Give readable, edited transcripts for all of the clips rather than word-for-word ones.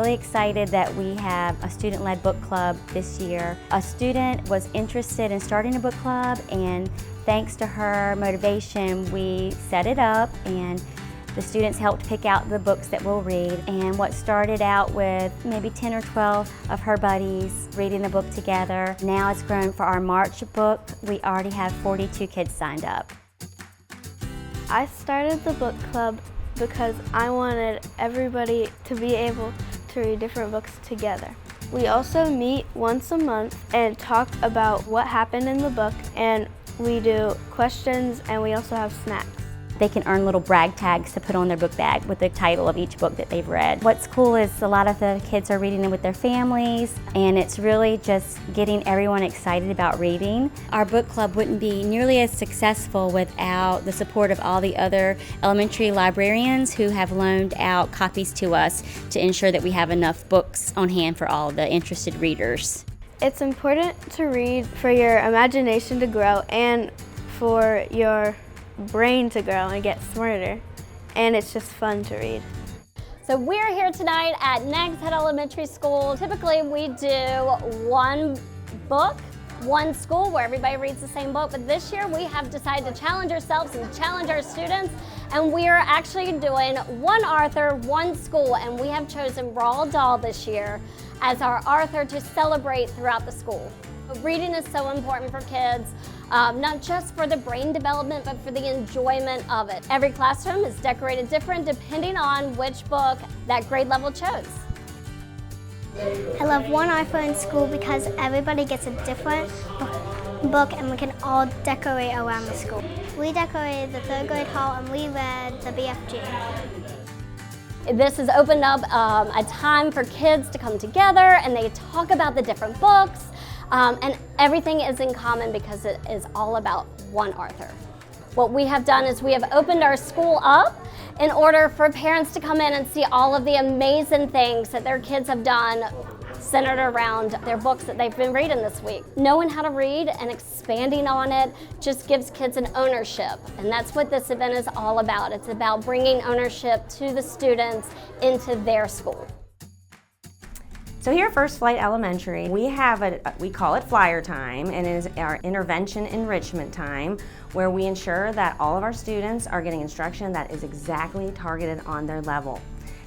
really excited that we have a student-led book club this year. A student was interested in starting a book club, and thanks to her motivation, we set it up, and the students helped pick out the books that we'll read. And what started out with maybe 10 or 12 of her buddies reading the book together, now it's grown. For our March book, we already have 42 kids signed up. I started the book club because I wanted everybody to be able to read different books together. We also meet once a month and talk about what happened in the book, and we do questions, and we also have snacks. They can earn little brag tags to put on their book bag with the title of each book that they've read. What's cool is a lot of the kids are reading them with their families, and it's really just getting everyone excited about reading. Our book club wouldn't be nearly as successful without the support of all the other elementary librarians who have loaned out copies to us to ensure that we have enough books on hand for all the interested readers. It's important to read for your imagination to grow and for your brain to grow and get smarter, and it's just fun to read. So we're here tonight at Nags Head Elementary School. Typically we do one book, one school where everybody reads the same book, but this year we have decided to challenge ourselves and challenge our students, and we are actually doing one author, one school, and we have chosen Roald Dahl this year as our author to celebrate throughout the school. Reading is so important for kids, not just for the brain development, but for the enjoyment of it. Every classroom is decorated different depending on which book that grade level chose. I love one author in school because everybody gets a different book and we can all decorate around the school. We decorated the third grade hall and we read the BFG. This has opened up a time for kids to come together and they talk about the different books. And everything is in common because it is all about one author. What we have done is we have opened our school up in order for parents to come in and see all of the amazing things that their kids have done centered around their books that they've been reading this week. Knowing how to read and expanding on it just gives kids an ownership, and that's what this event is all about. It's about bringing ownership to the students into their school. So here at First Flight Elementary, we call it flyer time, and it is our intervention enrichment time where we ensure that all of our students are getting instruction that is exactly targeted on their level.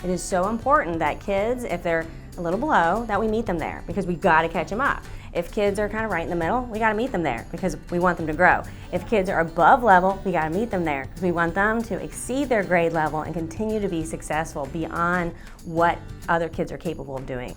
It is so important that kids, if they're a little below, that we meet them there because we've got to catch them up. If kids are kind of right in the middle, we got to meet them there because we want them to grow. If kids are above level, we got to meet them there because we want them to exceed their grade level and continue to be successful beyond what other kids are capable of doing.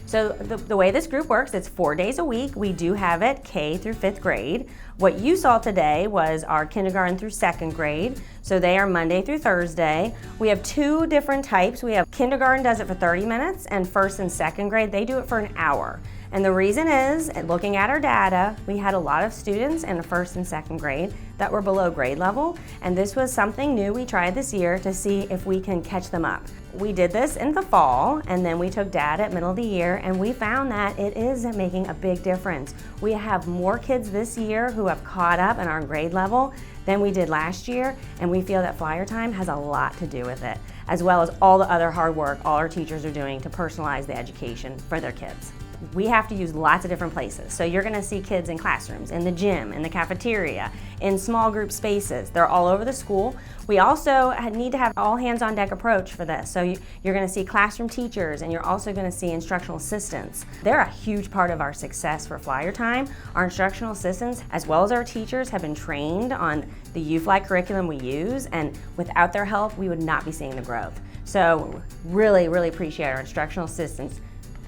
So the way this group works, it's 4 days a week. We do have it K through 5th grade. What you saw today was our kindergarten through 2nd grade. So they are Monday through Thursday. We have 2 different types. We have kindergarten does it for 30 minutes, and 1st and 2nd grade, they do it for an hour. And the reason is, looking at our data, we had a lot of students in the 1st and 2nd grade that were below grade level, and this was something new we tried this year to see if we can catch them up. We did this in the fall, and then we took data at middle of the year, and we found that it is making a big difference. We have more kids this year who have caught up and are on grade level than we did last year, and we feel that flyer time has a lot to do with it, as well as all the other hard work all our teachers are doing to personalize the education for their kids. We have to use lots of different places. So you're gonna see kids in classrooms, in the gym, in the cafeteria, in small group spaces. They're all over the school. We also need to have all hands on deck approach for this. So you're gonna see classroom teachers, and you're also gonna see instructional assistants. They're a huge part of our success for flyer time. Our instructional assistants, as well as our teachers, have been trained on the UFly curriculum we use, and without their help, we would not be seeing the growth. So really, really appreciate our instructional assistants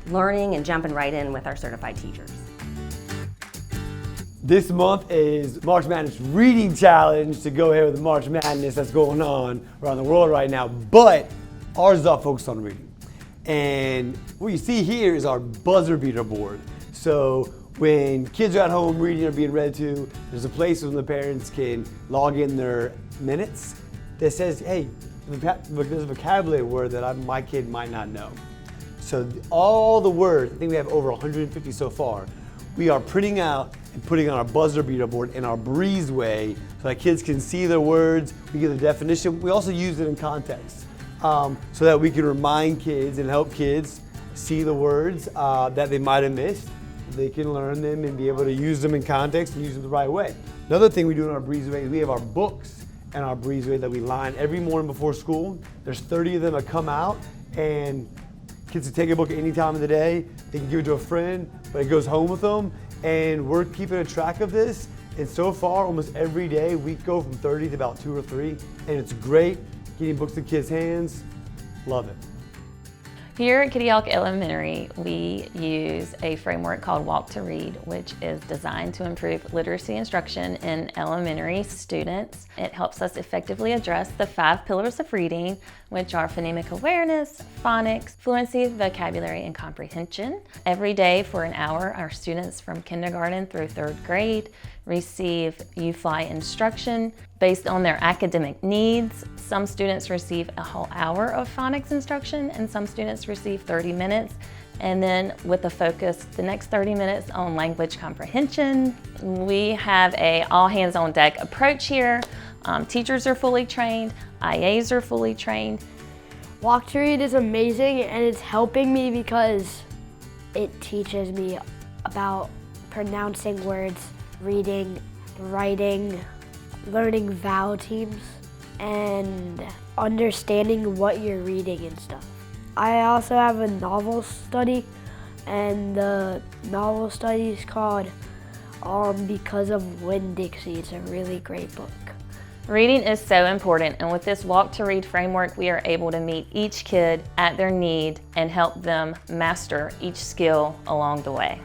learning and jumping right in with our certified teachers. This month is March Madness Reading Challenge to go ahead with the March Madness that's going on around the world right now, but ours is all focused on reading. And what you see here is our buzzer beater board. So when kids are at home reading or being read to, there's a place where the parents can log in their minutes that says, hey, there's a vocabulary word that my kid might not know. So all the words, I think we have over 150 so far, we are printing out and putting on our buzzer beater board in our breezeway so that kids can see their words, we give the definition. We also use it in context so that we can remind kids and help kids see the words that they might have missed. They can learn them and be able to use them in context and use them the right way. Another thing we do in our breezeway is we have our books and our breezeway that we line every morning before school. There's 30 of them that come out, and kids can take a book at any time of the day. They can give it to a friend, but it goes home with them. And we're keeping a track of this. And so far, almost every day, we go from 30 to about 2 or 3. And it's great getting books in kids' hands. Love it. Here at Kitty Hawk Elementary, we use a framework called Walk to Read, which is designed to improve literacy instruction in elementary students. It helps us effectively address the 5 pillars of reading, which are phonemic awareness, phonics, fluency, vocabulary, and comprehension. Every day for an hour, our students from kindergarten through 3rd grade receive U-Fly instruction based on their academic needs. Some students receive a whole hour of phonics instruction, and some students receive 30 minutes. And then with a focus the next 30 minutes on language comprehension. We have a all hands on deck approach here. Teachers are fully trained, IAs are fully trained. Walk to Read is amazing, and it's helping me because it teaches me about pronouncing words, reading, writing, learning vowel teams, and understanding what you're reading and stuff. I also have a novel study, and the novel study is called Because of Winn-Dixie. It's a really great book. Reading is so important, and with this Walk to Read framework, we are able to meet each kid at their need and help them master each skill along the way.